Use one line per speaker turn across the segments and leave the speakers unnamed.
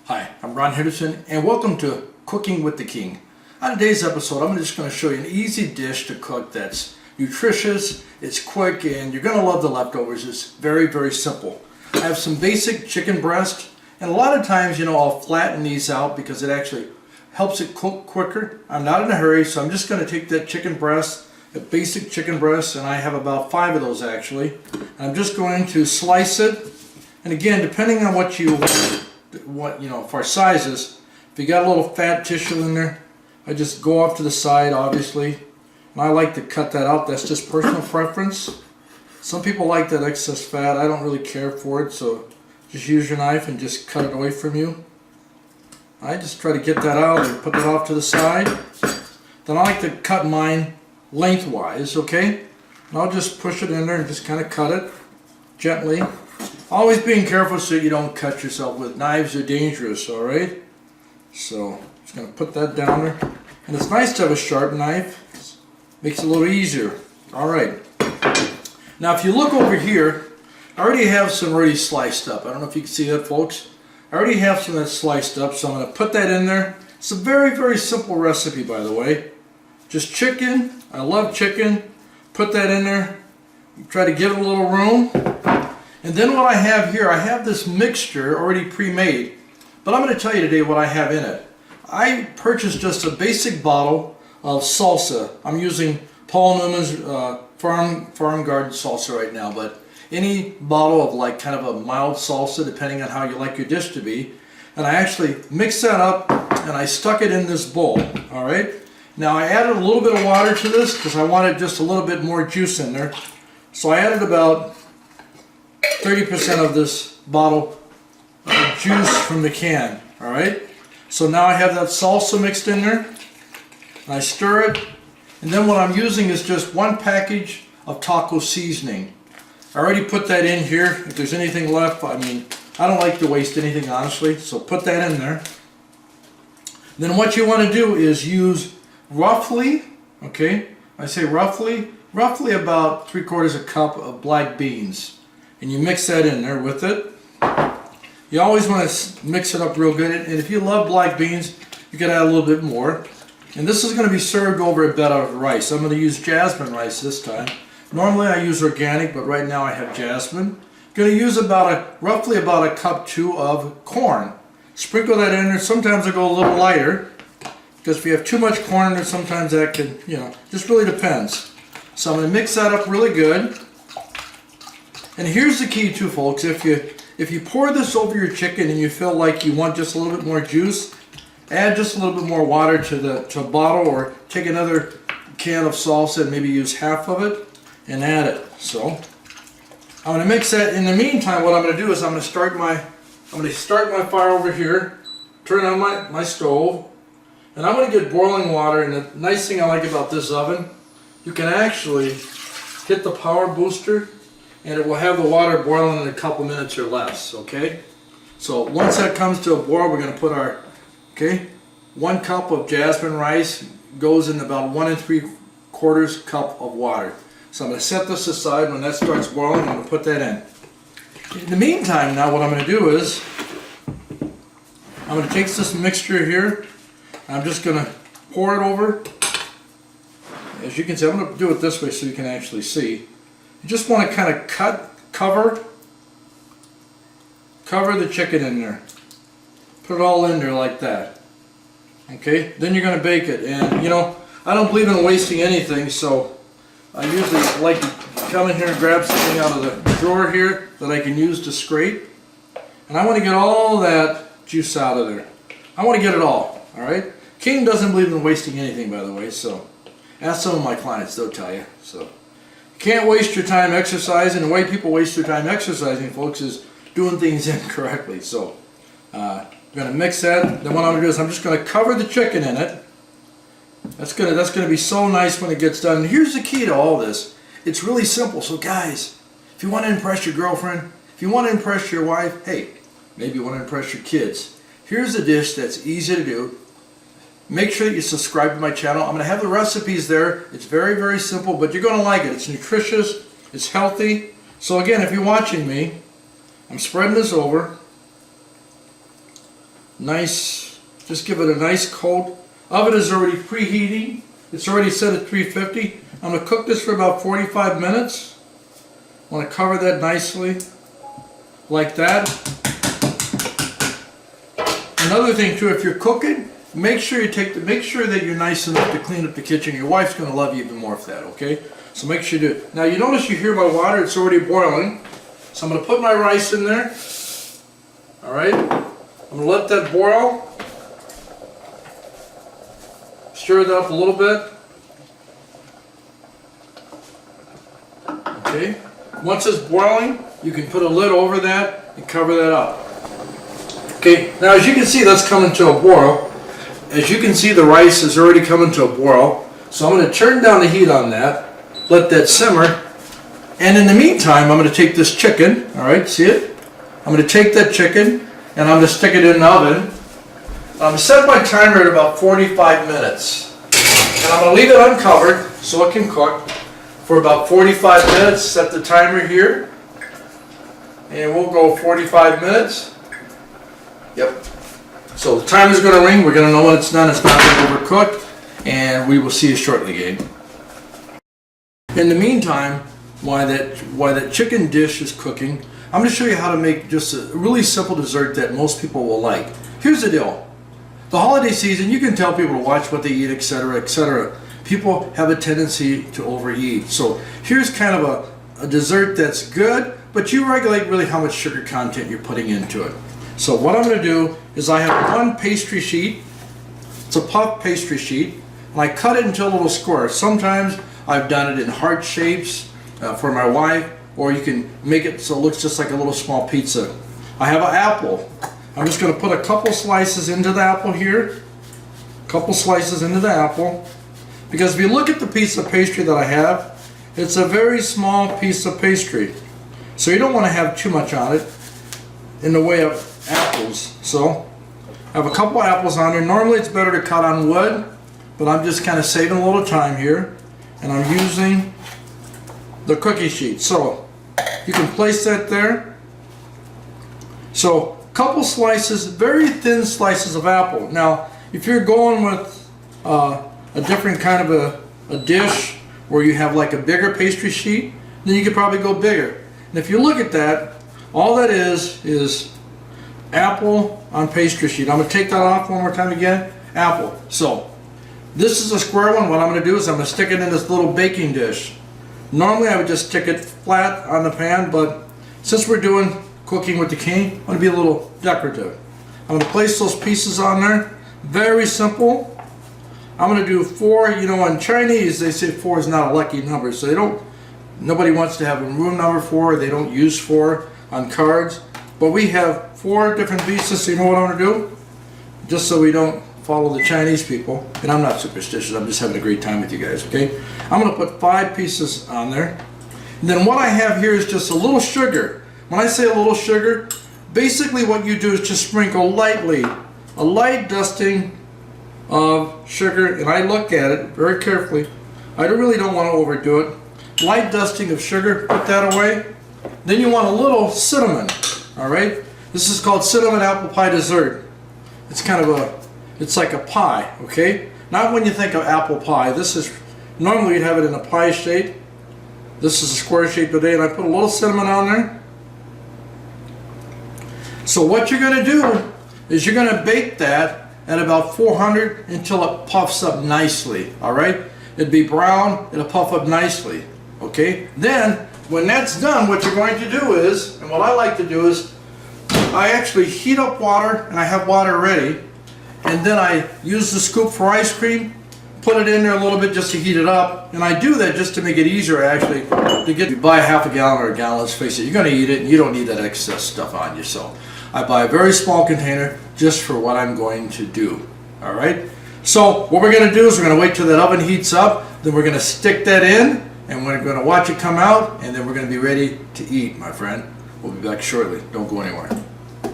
Hi, I'm Ron Henderson and welcome to Cooking with the King. On today's episode, I'm just going to show you an easy dish to cook that's nutritious, it's quick, and you're going to love the leftovers. It's very, very simple. I have some basic chicken breast, and a lot of times, I'll flatten these out because it actually helps it cook quicker. I'm not in a hurry, so I'm just going to take that chicken breast, a basic chicken breast, and I have about 5 of those actually. And I'm just going to slice it, and again, depending on what for sizes, if you got a little fat tissue in there, I just go off to the side, obviously, and I like to cut that out. That's just personal preference. Some people like that excess fat. I don't really care for it, so just use your knife and just cut it away from you. I just try to get that out and put that off to the side. Then I like to cut mine lengthwise, okay? And I'll just push it in there and just kind of cut it gently. Always being careful so you don't cut yourself with knives. They're dangerous, alright? So, just going to put that down there. And it's nice to have a sharp knife. Makes it a little easier. Alright. Now if you look over here, I already have some already sliced up. I don't know if you can see that, folks. I already have some that's sliced up, so I'm going to put that in there. It's a very, very simple recipe, by the way. Just chicken. I love chicken. Put that in there. Try to give it a little room. And then what I have here, I have this mixture already pre-made, but I'm going to tell you today what I have in it. I purchased just a basic bottle of salsa. I'm using Paul Newman's farm garden salsa right now, but any bottle of like kind of a mild salsa, depending on how you like your dish to be. And I actually mixed that up and I stuck it in this bowl. All right. Now I added a little bit of water to this because I wanted just a little bit more juice in there. So I added about 30% of this bottle of juice from the can, alright? So now I have that salsa mixed in there, and I stir it, and then what I'm using is just 1 package of taco seasoning. I already put that in here. If there's anything left, I don't like to waste anything, honestly, so put that in there. Then what you want to do is use roughly, okay, I say roughly about 3/4 cup of black beans. And you mix that in there with it. You always want to mix it up real good. And if you love black beans, you can add a little bit more. And this is going to be served over a bed of rice. I'm going to use jasmine rice this time. Normally I use organic, but right now I have jasmine. I'm going to use roughly about a cup too of corn. Sprinkle that in there. Sometimes I go a little lighter, because if you have too much corn in there, sometimes that can, just really depends. So I'm going to mix that up really good. And here's the key too, folks. If you pour this over your chicken and you feel like you want just a little bit more juice, add just a little bit more water to a bottle, or take another can of salsa and maybe use half of it and add it. So I'm going to mix that. In the meantime, what I'm going to do is I'm going to start my fire over here, turn on my stove, and I'm going to get boiling water. And the nice thing I like about this oven, you can actually hit the power booster and it will have the water boiling in a couple minutes or less, okay? So once that comes to a boil, we're going to put our, 1 cup of jasmine rice goes in about 1 3/4 cup of water. So I'm going to set this aside. When that starts boiling, I'm going to put that in. In the meantime, now what I'm going to do is, I'm going to take this mixture here, I'm just going to pour it over. As you can see, I'm going to do it this way so you can actually see. You just want to kind of cover the chicken in there. Put it all in there like that. Okay, then you're going to bake it. And I don't believe in wasting anything, so I usually like to come in here and grab something out of the drawer here that I can use to scrape. And I want to get all that juice out of there. I want to get it all, alright? King doesn't believe in wasting anything, by the way, so ask some of my clients, they'll tell you. So you can't waste your time exercising. The way people waste their time exercising, folks, is doing things incorrectly. So I'm going to mix that. Then what I'm going to do is I'm just going to cover the chicken in it. That's going to be so nice when it gets done. And here's the key to all this. It's really simple. So guys, if you want to impress your girlfriend, if you want to impress your wife, hey, maybe you want to impress your kids, here's a dish that's easy to do. Make sure that you subscribe to my channel. I'm going to have the recipes there. It's very, very simple, but you're going to like it. It's nutritious. It's healthy. So again, if you're watching me, I'm spreading this over. nice, just give it a nice coat. Oven is already preheating. It's already set at 350. I'm going to cook this for about 45 minutes. I want to cover that nicely, like that. Another thing too, if you're cooking, make sure that you're nice enough to clean up the kitchen. Your wife's going to love you even more for that, okay? So make sure you do it. Now you notice you hear my water, it's already boiling. So I'm going to put my rice in there. Alright, I'm going to let that boil. Stir it up a little bit. Okay, once it's boiling, you can put a lid over that and cover that up. Okay, now as you can see, that's coming to a boil. As you can see, the rice is already coming to a boil. So I'm going to turn down the heat on that, let that simmer. And in the meantime, I'm going to take this chicken, all right, see it? I'm going to take that chicken and I'm going to stick it in the oven. I'm set my timer at about 45 minutes. And I'm going to leave it uncovered so it can cook for about 45 minutes. Set the timer here. And we'll go 45 minutes. Yep. So the timer's going to ring. We're going to know when it's done. It's not going to overcook. And we will see you shortly, gang. In the meantime, while that chicken dish is cooking, I'm going to show you how to make just a really simple dessert that most people will like. Here's the deal. The holiday season, you can tell people to watch what they eat, etc., etc. People have a tendency to overeat. So here's kind of a dessert that's good, but you regulate really how much sugar content you're putting into it. So what I'm going to do is I have one pastry sheet. It's a puff pastry sheet, and I cut it into a little square. Sometimes I've done it in heart shapes for my wife, or you can make it so it looks just like a little small pizza. I have an apple. I'm just going to put a couple slices into the apple here. A couple slices into the apple. Because if you look at the piece of pastry that I have, it's a very small piece of pastry. So you don't want to have too much on it in the way of apples. So I have a couple apples on there. Normally it's better to cut on wood, but I'm just kind of saving a little time here. And I'm using the cookie sheet. So you can place that there. So a couple slices, very thin slices of apple. Now if you're going with a different kind of a dish where you have like a bigger pastry sheet, then you could probably go bigger. And if you look at that, all that is apple on pastry sheet. I'm going to take that off one more time again. Apple. So this is a square one. What I'm going to do is I'm going to stick it in this little baking dish. Normally I would just stick it flat on the pan, but since we're doing cooking with the king, I'm going to be a little decorative. I'm going to place those pieces on there. Very simple. I'm going to do 4. You know, in Chinese they say 4 is not a lucky number, so nobody wants to have a room number 4. They don't use 4 on cards. But we have 4 different pieces. So you know what I'm going to do? Just so we don't follow the Chinese people. And I'm not superstitious. I'm just having a great time with you guys, okay? I'm going to put 5 pieces on there. And then what I have here is just a little sugar. When I say a little sugar, basically what you do is just sprinkle lightly, a light dusting of sugar, and I look at it very carefully. I really don't want to overdo it. Light dusting of sugar, put that away. Then you want a little cinnamon, all right? This is called cinnamon apple pie dessert. It's kind of it's like a pie, okay? Not when you think of apple pie. This is, normally you'd have it in a pie shape. This is a square shape today, and I put a little cinnamon on there. So what you're going to do is you're going to bake that at about 400 until it puffs up nicely, all right? It'd be brown, it'll puff up nicely, okay? Then, when that's done, what you're going to do is, and what I like to do is, I actually heat up water, and I have water ready, and then I use the scoop for ice cream, put it in there a little bit just to heat it up, and I do that just to make it easier actually to get, you buy a half a gallon or a gallon, let's face it, you're going to eat it, and you don't need that excess stuff on you, so I buy a very small container just for what I'm going to do. All right. So what we're going to do is we're going to wait till that oven heats up. Then we're going to stick that in, and we're going to watch it come out, and then we're going to be ready to eat, my friend. We'll be back shortly. Don't go anywhere.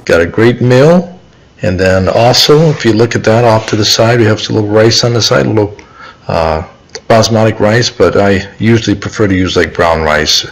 Got a great meal, and then also, if you look at that off to the side, we have some little rice on the side, a little basmati rice, but I usually prefer to use like brown rice.